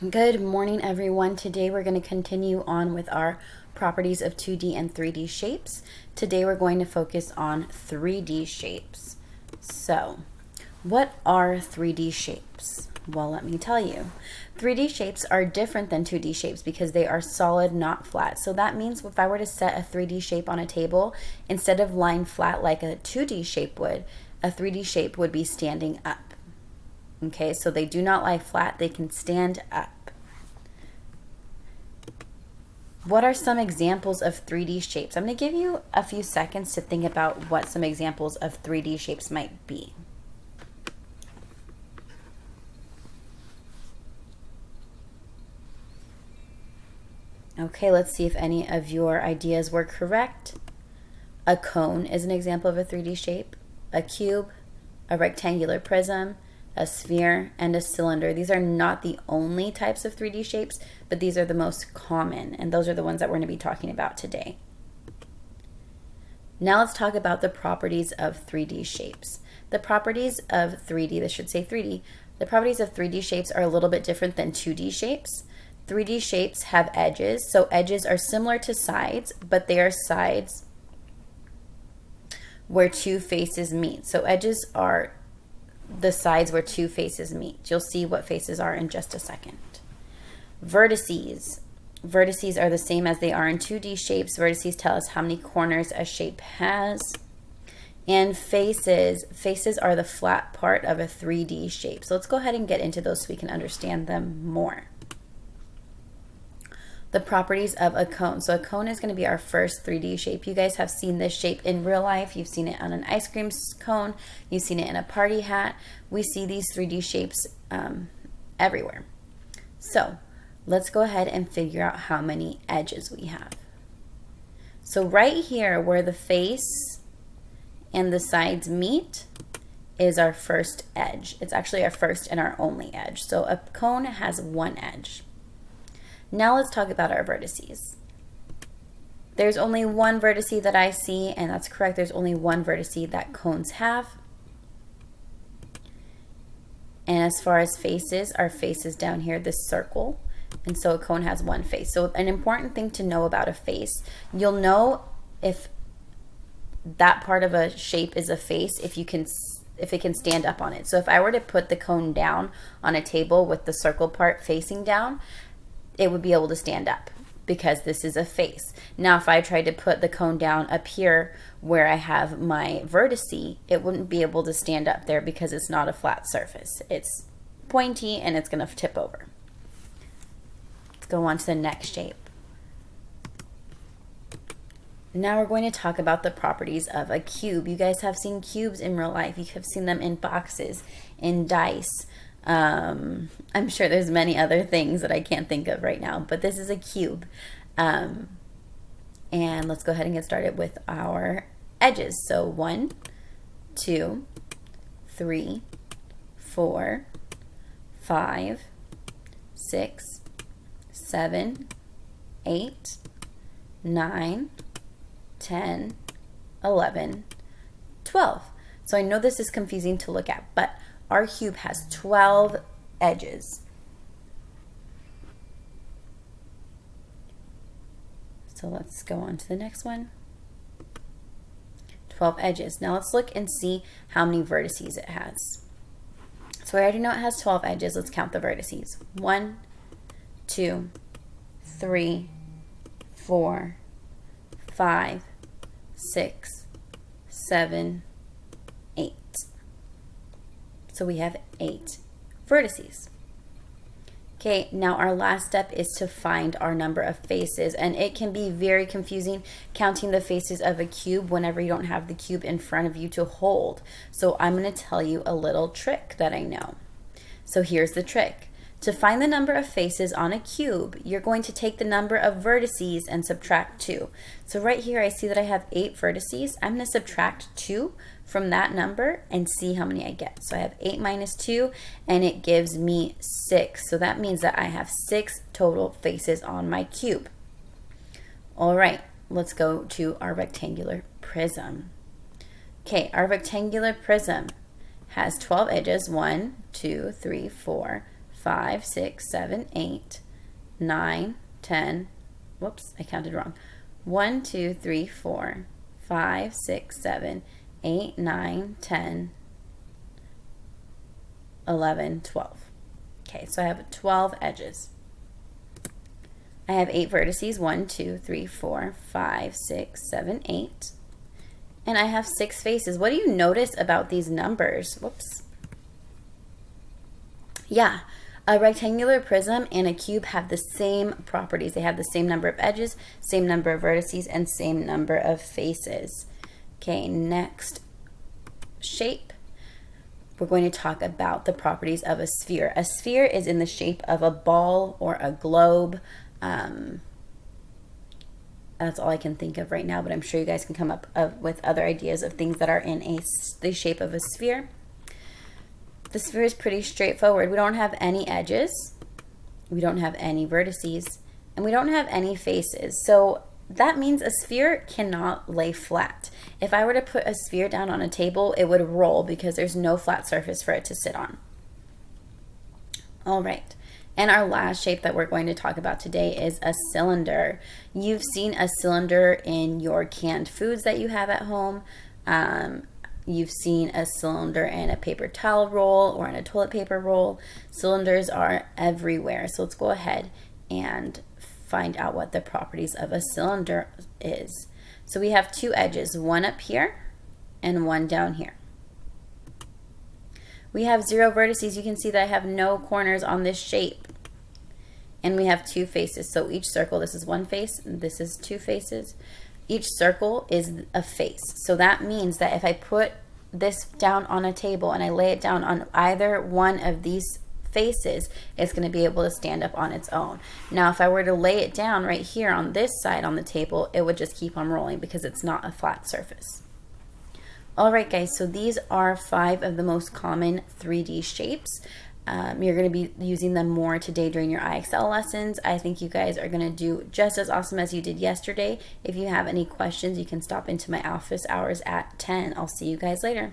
Good morning, everyone. Today we're going to continue on with our properties of 2D and 3D shapes. Today we're going to focus on 3D shapes. So, what are 3D shapes? Well, let me tell you. 3D shapes are different than 2D shapes because they are solid, not flat. So that means if I were to set a 3D shape on a table, instead of lying flat like a 2D shape would, a 3D shape would be standing up. Okay, so they do not lie flat, they can stand up. What are some examples of 3D shapes? I'm going to give you a few seconds to think about what some examples of 3D shapes might be. Okay, let's see if any of your ideas were correct. A cone is an example of a 3D shape. A cube, a rectangular prism, a sphere, and a cylinder. These are not the only types of 3D shapes, but these are the most common, and those are the ones that we're going to be talking about today. Now let's talk about the properties of 3D shapes. The properties of 3D, this should say 3D, the properties of 3D shapes are a little bit different than 2D shapes. 3D shapes have edges, so edges are similar to sides, but they are sides where two faces meet. So edges are the sides where two faces meet. You'll see what faces are in just a second. Vertices. Vertices are the same as they are in 2D shapes. Vertices tell us how many corners a shape has. And faces. Faces are the flat part of a 3D shape. So let's go ahead and get into those so we can understand them more. The properties of a cone. So a cone is going to be our first 3D shape. You guys have seen this shape in real life. You've seen it on an ice cream cone. You've seen it in a party hat. We see these 3D shapes everywhere. So let's go ahead and figure out how many edges we have. So right here where the face and the sides meet is our first edge. It's actually our first and our only edge. So a cone has one edge. Now let's talk about our vertices. There's only one vertice that I see, and that's correct. There's only one vertice that cones have. And as far as faces, our face is down here, this circle. And so a cone has one face. So an important thing to know about a face, you'll know if that part of a shape is a face if it can stand up on it. So if I were to put the cone down on a table with the circle part facing down, it would be able to stand up because this is a face. Now, if I tried to put the cone down up here where I have my vertice, it wouldn't be able to stand up there because it's not a flat surface. It's pointy and it's going to tip over. Let's go on to the next shape. Now we're going to talk about the properties of a cube. You guys have seen cubes in real life. You have seen them in boxes, in dice. I'm sure there's many other things that I can't think of right now, but this is a cube. And let's go ahead and get started with our edges. So 1, 2, 3, 4, 5, 6, 7, 8, 9, 10, 11, 12. So I know this is confusing to look at, but our cube has 12 edges. So let's go on to the next one. 12 edges. Now let's look and see how many vertices it has. So I already know it has 12 edges. Let's count the vertices. 1, 2, 3, 4, 5, 6, 7, 8. So we have 8 vertices. Okay, now our last step is to find our number of faces, and it can be very confusing counting the faces of a cube whenever you don't have the cube in front of you to hold. So I'm going to tell you a little trick that I know. So here's the trick. To find the number of faces on a cube, you're going to take the number of vertices and subtract 2. So right here I see that I have 8 vertices. I'm going to subtract 2 from that number and see how many I get. So I have 8 minus 2, and it gives me 6. So that means that I have 6 total faces on my cube. All right, let's go to our rectangular prism. Okay, our rectangular prism has 12 edges, 1, 2, 3, 4, 5, 6, 7, 8, 9, 10. Whoops, I counted wrong. 1, 2, 3, 4, 5, 6, 7, 8, 9, 10, 11, 12. Okay, so I have 12 edges. I have 8 vertices, 1, 2, 3, 4, 5, 6, 7, 8. And I have 6 faces. What do you notice about these numbers? Whoops. Yeah, a rectangular prism and a cube have the same properties. They have the same number of edges, same number of vertices, and same number of faces. Okay, next shape. We're going to talk about the properties of a sphere. A sphere is in the shape of a ball or a globe. That's all I can think of right now, but I'm sure you guys can come up with other ideas of things that are in the shape of a sphere. The sphere is pretty straightforward. We don't have any edges, we don't have any vertices, and we don't have any faces. So that means a sphere cannot lay flat. If I were to put a sphere down on a table, it would roll because there's no flat surface for it to sit on. All right. And our last shape that we're going to talk about today is a cylinder. You've seen a cylinder in your canned foods that you have at home. You've seen a cylinder in a paper towel roll or in a toilet paper roll. Cylinders are everywhere. So let's go ahead and find out what the properties of a cylinder is. So we have 2 edges, one up here and one down here. We have 0 vertices. You can see that I have no corners on this shape. And we have 2 faces. So each circle, this is 1 face, and this is 2 faces. Each circle is a face. So that means that if I put this down on a table and I lay it down on either one of these faces, it's going to be able to stand up on its own. Now, if I were to lay it down right here on this side on the table, it would just keep on rolling because it's not a flat surface. All right, guys, so these are 5 of the most common 3D shapes. You're going to be using them more today during your IXL lessons. I think you guys are going to do just as awesome as you did yesterday. If you have any questions, you can stop into my office hours at 10. I'll see you guys later.